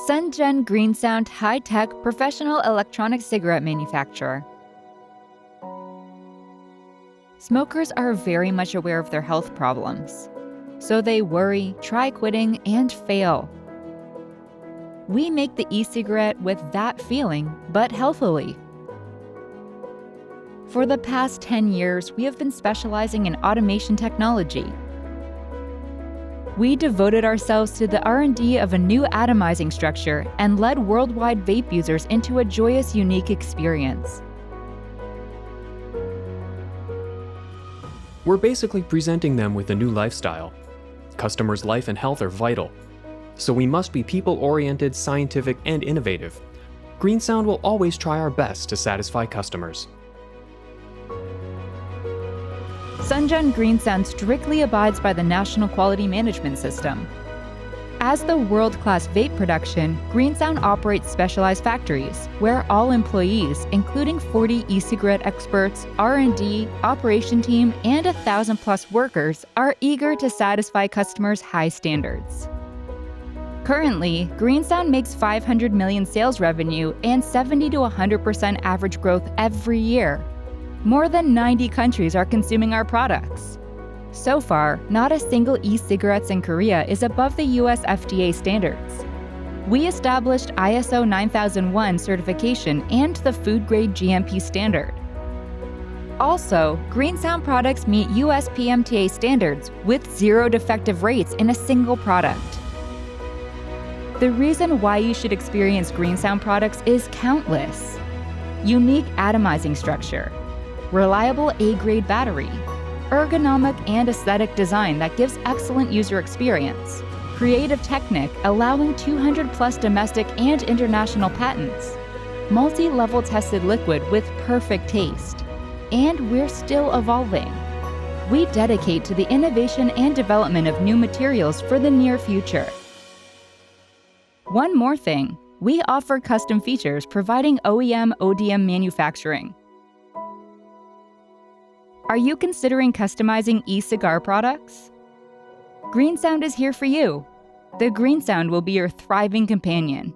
Shenzhen Greensound high-tech professional electronic cigarette manufacturer. Smokers are very much aware of their health problems, so they worry, try quitting, and fail. We make the e-cigarette with that feeling, but healthily. For the past 10 years, we have been specializing in automation technology. We devoted ourselves to the R&D of a new atomizing structure and led worldwide vape users into a joyous, unique experience. We're basically presenting them with a new lifestyle. Customers' life and health are vital, so we must be people-oriented, scientific, and innovative. Greensound will always try our best to satisfy customers. Shenzhen Greensound strictly abides by the National Quality Management System. As the world-class vape production, Greensound operates specialized factories, where all employees, including 40 e-cigarette experts, R&D, operation team, and 1,000+ workers, are eager to satisfy customers' high standards. Currently, Greensound makes 500 million sales revenue and 70 to 100% average growth every year. More than 90 countries are consuming our products. So far, not a single e-cigarettes in Korea is above the US FDA standards. We established ISO 9001 certification and the food-grade GMP standard. Also, Greensound products meet US PMTA standards with 0 defective rates in a single product. The reason why you should experience Greensound products is countless. Unique atomizing structure, reliable A-grade battery, ergonomic and aesthetic design that gives excellent user experience, creative technique allowing 200+ domestic and international patents, multi-level tested liquid with perfect taste, and we're still evolving. We dedicate to the innovation and development of new materials for the near future. One more thing, we offer custom features providing OEM ODM manufacturing. Are you considering customizing e-cigar products? Greensound is here for you. The Greensound will be your thriving companion.